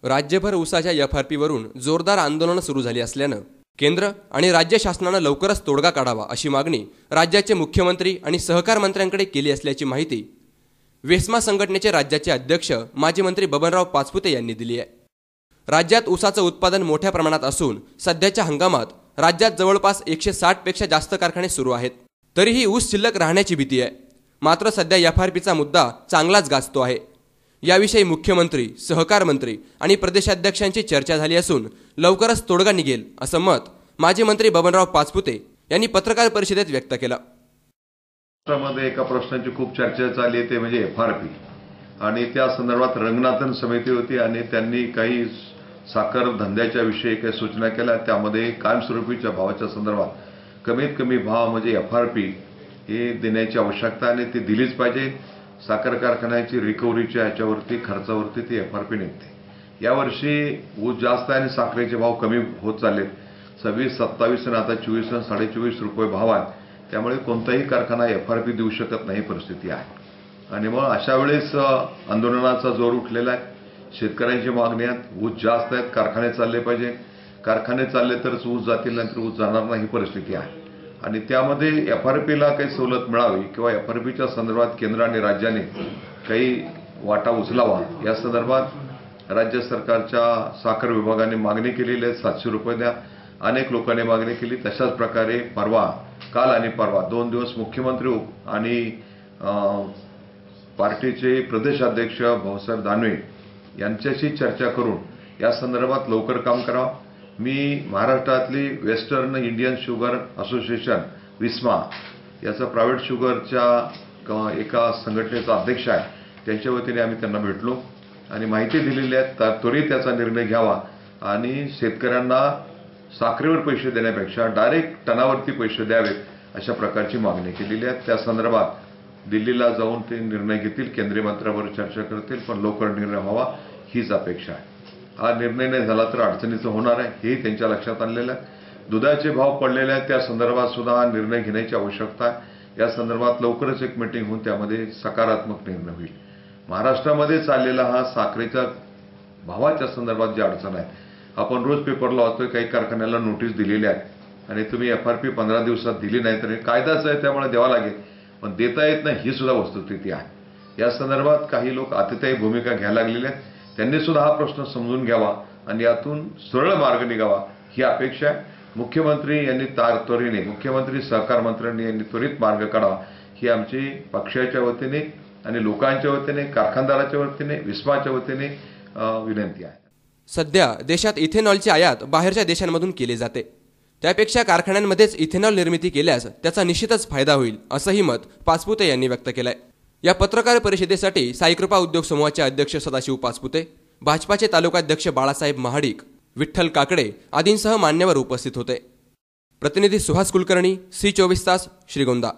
राज्यभर ऊसाच्या एफआरपीवरून जोरदार आंदोलन सुरू झाली असल्यानं केंद्र आणि राज्य शासनानं लवकरच तोडगा काढावा अशी मागणी राज्याचे मुख्यमंत्री आणि सहकार मंत्र्यांकडे केली असल्याची माहिती वेस्मा संघटनेचे राज्याचे अध्यक्ष माजी मंत्री बबनराव पाचपुते यांनी दिली आहे। राज्यात ऊसाचं उत्पादन मोठ्या प्रमाणात असून सध्याच्या हंगामात राज्यात जवळपास 160 पेक्षा जास्त कारखाने सुरू आहेत। तरीही ऊस शिल्लक राहण्याची भीती आहे। मात्र सध्या एफआरपीचा मुद्दा चांगलाच गाजतो आहे। याविषयी मुख्यमंत्री, सहकार मंत्री आणि प्रदेशाध्यक्षांची चर्चा झाली असून लवकरच तोडगा निघेल असं मत माजी मंत्री बबनराव पाचपुते यांनी पत्रकार परिषदेत व्यक्त केलं। मध्ये एका प्रश्नाची खूप चर्चा चालली ते म्हणजे एफआरपी आणि त्या संदर्भात रंगनाथन समिती होती आणि त्यांनी काही साखर धंद्याच्या विषयी काही सूचना केल्या। त्यामध्ये कायमस्वरूपीच्या भावाच्या संदर्भात कमीत कमी भाव म्हणजे एफआरपी हे देण्याची आवश्यकता आणि ती दिलीच पाहिजे। साखर कारखान्याची रिकव्हरीच्या ह्याच्यावरती खर्चावरती ती एफआरपी निघते। यावर्षी ऊस जास्त आहे आणि साखरेचे भाव कमी होत चाललेत। 26, 27 आणि आता 24 आणि 24.5 रुपये भाव आहे। त्यामुळे कोणताही कारखाना एफआरपी देऊ शकत नाही परिस्थिती आहे आणि मग अशा वेळेस आंदोलनाचा जोर उठलेला आहे। शेतकऱ्यांची मागणी आहे, ऊस जास्त आहेत, कारखाने चालले पाहिजे। कारखाने चालले तरच ऊस जातील, नाहीतर ऊस जाणार नाही परिस्थिती आहे आणि त्यामध्ये एफआरपीला काही सवलत मिळावी किंवा एफआरपीच्या संदर्भात केंद्र आणि राज्याने काही वाटा उचलावा या संदर्भात राज्य सरकारच्या साखर विभागाने मागणी केलेली आहे। 700 रुपये द्या। अनेक लोकांनी मागणी केली। तशाच प्रकारे काल आणि परवा 2 दिवस मुख्यमंत्री आणि पार्टीचे प्रदेशाध्यक्ष भाऊसाहेब दानवे यांच्याशी चर्चा करून या संदर्भात लवकर काम करावं। मी महाराष्ट्रातली वेस्टर्न इंडियन शुगर असोसिएशन विस्मा याचा प्रायव्हेट शुगरच्या एका संघटनेचा अध्यक्ष आहे, त्यांच्या वतीने आम्ही त्यांना भेटलो आणि माहिती दिलेली आहे। त्वरित त्याचा निर्णय घ्यावा आणि शेतकऱ्यांना साखरेवर पैसे देण्यापेक्षा डायरेक्ट टनावरती पैसे द्यावेत अशा प्रकारची मागणी केलेली आहे। त्या संदर्भात दिल्लीला जाऊन ते निर्णय घेतील, केंद्रीय मंत्र्यांवर चर्चा करतील, पण लवकर निर्णय व्हावा हीच अपेक्षा आहे। हा निर्णय नाही झाला तर अडचणीचं होणार आहे हेही त्यांच्या लक्षात आणलेलं आहे। दुधाचे भाव पडलेले आहेत, त्या संदर्भात सुद्धा हा निर्णय घेण्याची आवश्यकता आहे। या संदर्भात लवकरच एक मीटिंग होऊन त्यामध्ये सकारात्मक निर्णय होईल। महाराष्ट्रामध्ये चाललेला हा साखरेच्या भावाच्या संदर्भात जी अडचण आहे, आपण रोज पेपरला वाचतोय काही कारखान्याला नोटीस दिलेली आहे आणि तुम्ही एफआरपी 15 दिवसात दिली नाही तर कायदाच आहे त्यामुळे द्यावा लागेल, पण देता येत नाही ही सुद्धा वस्तुस्थिती आहे। या संदर्भात काही लोक आतिथेय भूमिका घ्यायला लागलेले आहेत, त्यांनी सुद्धा हा प्रश्न समजून घ्यावा आणि यातून सरळ मार्ग निघावा ही अपेक्षा आहे। मुख्यमंत्री यांनी त्वरेने मुख्यमंत्री सहकार मंत्र्यांनी यांनी त्वरित मार्ग काढावा ही आमची पक्षाच्या वतीने आणि लोकांच्या वतीने, कारखानदाराच्या वतीने, विस्माच्या वतीने विनंती आहे। सध्या देशात इथेनॉलची आयात बाहेरच्या देशांमधून केली जाते, त्यापेक्षा कारखान्यांमध्येच इथेनॉल निर्मिती केल्यास त्याचा निश्चितच फायदा होईल असंही मत पाचपुते यांनी व्यक्त केलंय। या पत्रकार परिषदेसाठी साईकृपा उद्योग समूहाचे अध्यक्ष सदाशिव पाचपुते, भाजपाचे तालुकाध्यक्ष बाळासाहेब महाडिक, विठ्ठल काकडे आदींसह मान्यवर उपस्थित होते। प्रतिनिधी सुहास कुलकर्णी, C24 तास, श्रीगोंदा।